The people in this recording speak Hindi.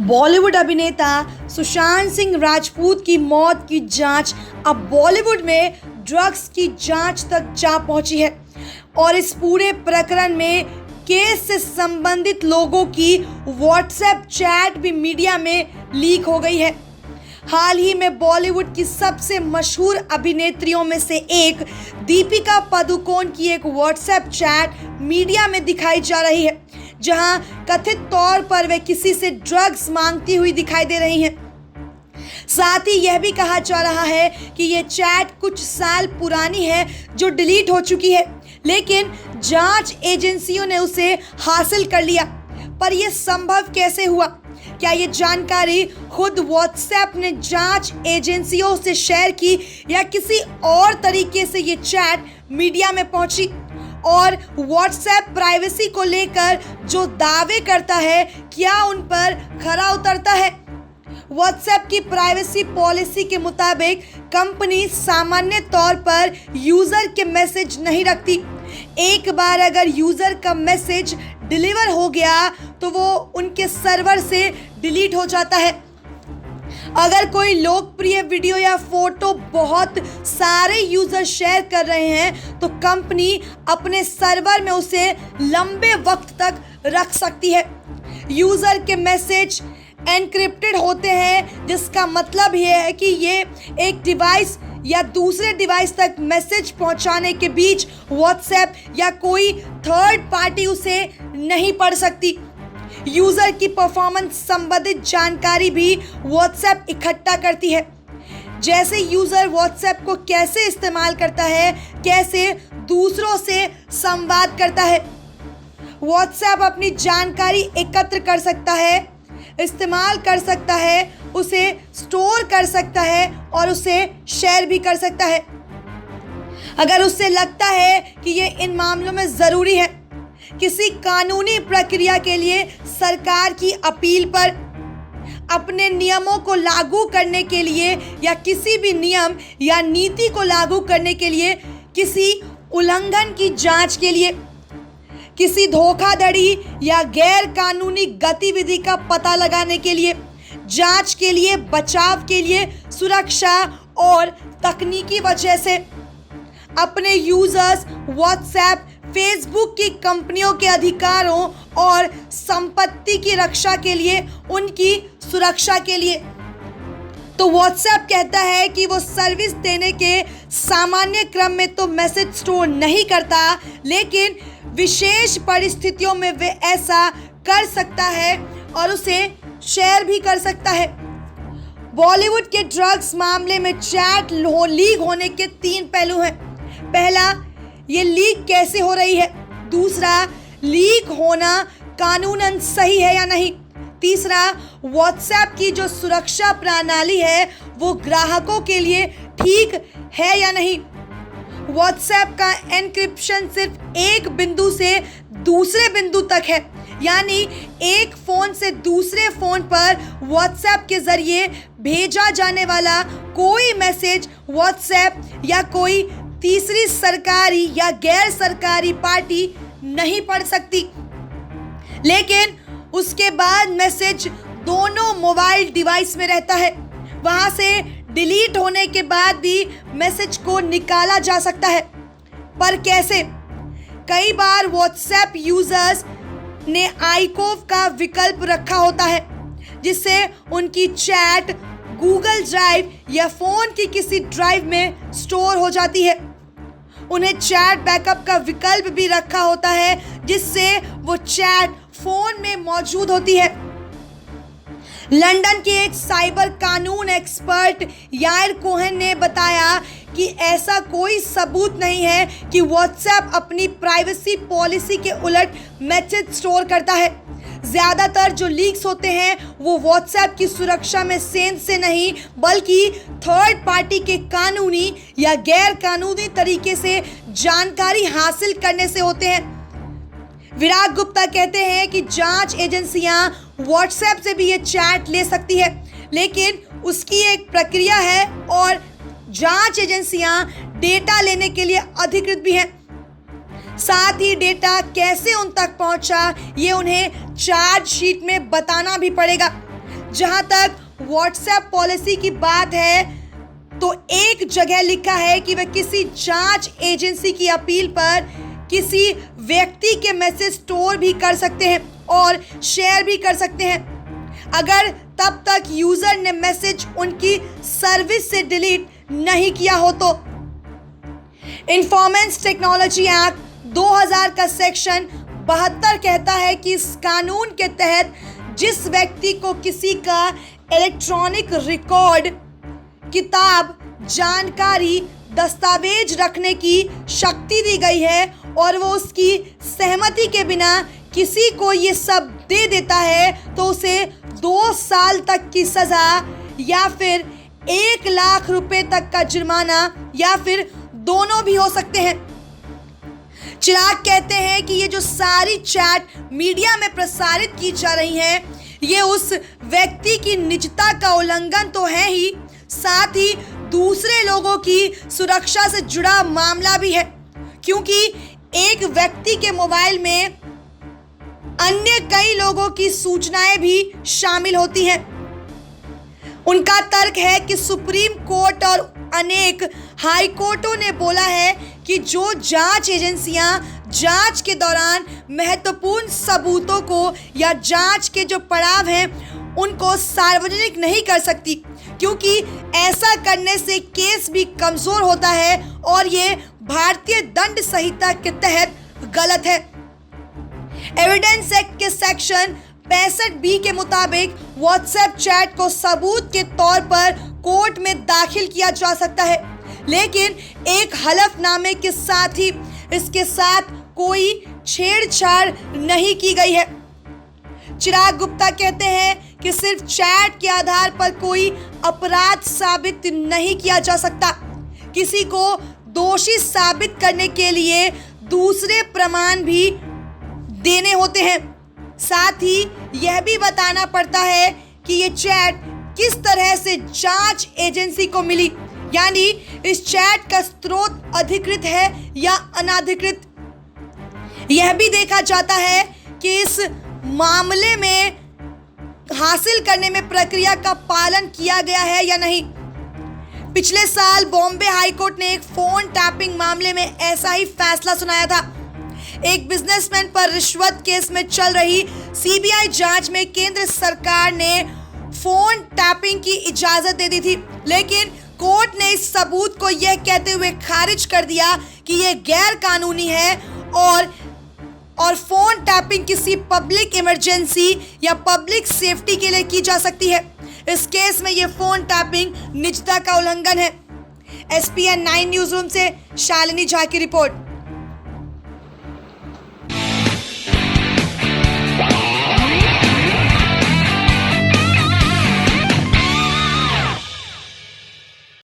बॉलीवुड अभिनेता सुशांत सिंह राजपूत की मौत की जांच अब बॉलीवुड में ड्रग्स की जांच तक जा पहुंची है और इस पूरे प्रकरण में केस से संबंधित लोगों की व्हाट्सएप चैट भी मीडिया में लीक हो गई है। हाल ही में बॉलीवुड की सबसे मशहूर अभिनेत्रियों में से एक दीपिका पादुकोण की एक व्हाट्सएप चैट मीडिया में दिखाई जा रही है, जहां कथित तौर पर वे किसी से ड्रग्स मांगती हुई दिखाई दे रही हैं। साथ ही यह भी कहा जा रहा है कि ये चैट कुछ साल पुरानी है जो डिलीट हो चुकी है, लेकिन जांच एजेंसियों ने उसे हासिल कर लिया। पर यह संभव कैसे हुआ? क्या ये जानकारी खुद व्हाट्सएप ने जांच एजेंसियों से शेयर की या किसी और तरीके से ये चैट मीडिया में पहुंची? और व्हाट्सएप प्राइवेसी को लेकर जो दावे करता है, क्या उन पर खरा उतरता है? व्हाट्सएप की प्राइवेसी पॉलिसी के मुताबिक कंपनी सामान्य तौर पर यूज़र के मैसेज नहीं रखती। एक बार अगर यूज़र का मैसेज डिलीवर हो गया तो वो उनके सर्वर से डिलीट हो जाता है। अगर कोई लोकप्रिय वीडियो या फोटो बहुत सारे यूज़र शेयर कर रहे हैं तो कंपनी अपने सर्वर में उसे लंबे वक्त तक रख सकती है। यूज़र के मैसेज एन्क्रिप्टेड होते हैं, जिसका मतलब ये है कि ये एक डिवाइस या दूसरे डिवाइस तक मैसेज पहुंचाने के बीच व्हाट्सएप या कोई थर्ड पार्टी उसे नहीं पढ़ सकती। यूज़र की परफॉर्मेंस संबंधित जानकारी भी व्हाट्सएप इकट्ठा करती है, जैसे यूज़र व्हाट्सएप को कैसे इस्तेमाल करता है, कैसे दूसरों से संवाद करता है। व्हाट्सएप अपनी जानकारी एकत्र कर सकता है, इस्तेमाल कर सकता है, उसे स्टोर कर सकता है और उसे शेयर भी कर सकता है अगर उसे लगता है कि ये इन मामलों में ज़रूरी है। किसी कानूनी प्रक्रिया के लिए सरकार की अपील पर, अपने नियमों को लागू करने के लिए या किसी भी नियम या नीति को लागू करने के लिए, किसी उल्लंघन की जांच के लिए, किसी धोखाधड़ी या गैर कानूनी गतिविधि का पता लगाने के लिए, जांच के लिए, बचाव के लिए, सुरक्षा और तकनीकी वजह से अपने यूजर्स व्हाट्सएप, फेसबुक की कंपनियों के अधिकारों और संपत्ति की रक्षा के लिए, उनकी सुरक्षा के लिए। तो व्हाट्सएप कहता है कि वो सर्विस देने के सामान्य क्रम में तो मैसेज स्टोर नहीं करता, लेकिन विशेष परिस्थितियों में वे ऐसा कर सकता है और उसे शेयर भी कर सकता है। बॉलीवुड के ड्रग्स मामले में चैट लीक होने के 3 पहलू हैं। पहला, ये लीक कैसे हो रही है। दूसरा, लीक होना कानूनन सही है या नहीं। तीसरा, व्हाट्सएप की जो सुरक्षा प्रणाली है वो ग्राहकों के लिए ठीक है या नहीं। व्हाट्सएप का एन्क्रिप्शन सिर्फ एक बिंदु से दूसरे बिंदु तक है, यानी एक फ़ोन से दूसरे फ़ोन पर व्हाट्सएप के ज़रिए भेजा जाने वाला कोई मैसेज व्हाट्सएप या कोई तीसरी सरकारी या गैर सरकारी पार्टी नहीं पढ़ सकती। लेकिन उसके बाद मैसेज दोनों मोबाइल डिवाइस में रहता है। वहाँ से डिलीट होने के बाद भी मैसेज को निकाला जा सकता है। पर कैसे? कई बार व्हाट्सएप यूजर्स ने आईकोव का विकल्प रखा होता है, जिससे उनकी चैट गूगल ड्राइव या फ़ोन की किसी ड्राइव में स्टोर हो जाती है। उन्हें चैट बैकअप का विकल्प भी रखा होता है, जिससे वो चैट फ़ोन में मौजूद होती है। लंदन के एक साइबर कानून एक्सपर्ट यायर कोहेन ने बताया कि ऐसा कोई सबूत नहीं है कि व्हाट्सएप अपनी प्राइवेसी पॉलिसी के उलट मैसेज स्टोर करता है। ज़्यादातर जो लीक्स होते हैं वो व्हाट्सएप की सुरक्षा में सेंस से नहीं, बल्कि थर्ड पार्टी के कानूनी या गैर कानूनी तरीके से जानकारी हासिल करने से होते हैं। विराग गुप्ता कहते हैं कि जांच एजेंसियां व्हाट्सएप से भी ये चैट ले सकती है, लेकिन उसकी एक प्रक्रिया है और जांच एजेंसियां डेटा लेने के लिए अधिकृत भी हैं। साथ ही डेटा कैसे उन तक पहुंचा ये उन्हें चार्जशीट में बताना भी पड़ेगा। जहां तक व्हाट्सएप पॉलिसी की बात है तो एक जगह लिखा है कि वे किसी जांच एजेंसी की अपील पर किसी व्यक्ति के मैसेज स्टोर भी कर सकते हैं और शेयर भी कर सकते हैं अगर तब तक यूजर ने मैसेज उनकी सर्विस से डिलीट नहीं किया हो तो। इन्फॉर्मेंस टेक्नोलॉजी एक्ट 2000 का सेक्शन 72 कहता है कि इस कानून के तहत जिस व्यक्ति को किसी का इलेक्ट्रॉनिक रिकॉर्ड, किताब, जानकारी, दस्तावेज रखने की शक्ति दी गई है और वो उसकी सहमति के बिना किसी को ये सब दे देता है तो उसे 2 साल तक की सजा या फिर 1 लाख रुपए तक का जुर्माना या फिर दोनों भी हो सकते हैं। चिराग कहते हैं कि ये जो सारी चैट मीडिया में प्रसारित की जा रही हैं ये उस व्यक्ति की निजता का उल्लंघन तो है ही, साथ ही दूसरे लोगों की सुरक्षा से जुड़ा मामला भी है क्योंकि एक व्यक्ति के मोबाइल में अन्य कई लोगों की सूचनाएं भी शामिल होती हैं। उनका तर्क है कि सुप्रीम कोर्ट और अनेक हाई कोर्टों ने बोला है कि जो जांच एजेंसियां जांच के दौरान महत्वपूर्ण सबूतों को या जांच के जो पड़ाव हैं उनको सार्वजनिक नहीं कर सकती क्योंकि ऐसा करने से केस भी कमजोर होता है और ये भारतीय दंड संहिता के तहत गलत है। एविडेंस एक्ट के सेक्शन 65B के मुताबिक व्हाट्सएप चैट को सबूत के तौर पर कोर्ट में दाखिल किया जा सकता है लेकिन एक हलफनामे के साथ ही इसके साथ कोई छेड़छाड़ नहीं की गई है। चिराग गुप्ता कहते हैं कि सिर्फ चैट के आधार पर कोई अपराध साबित नहीं किया जा सकता। किसी को दोषी साबित करने के लिए दूसरे प्रमाण भी देने होते हैं। साथ ही यह भी बताना पड़ता है कि ये चैट किस तरह से जांच एजेंसी को मिली, यानी इस चैट का स्रोत अधिकृत है या अनाधिकृत। यह भी देखा जाता है कि इस मामले में हासिल करने में प्रक्रिया का पालन किया गया है या नहीं। पिछले साल बॉम्बे हाई कोर्ट ने एक फोन टैपिंग मामले में ऐसा ही फैसला सुनाया था। एक बिजनेसमैन पर रिश्वत केस में चल रही सीबीआई जांच में केंद्र सरकार ने फोन टैपिंग की इजाजत दे दी थी लेकिन कोर्ट ने इस सबूत को यह कहते हुए खारिज कर दिया कि यह गैर कानूनी है और फोन टैपिंग किसी पब्लिक इमरजेंसी या पब्लिक सेफ्टी के लिए की जा सकती है। इस केस में यह फोन टैपिंग निजता का उल्लंघन है। SPN 9 न्यूज रूम से शालिनी झा की रिपोर्ट।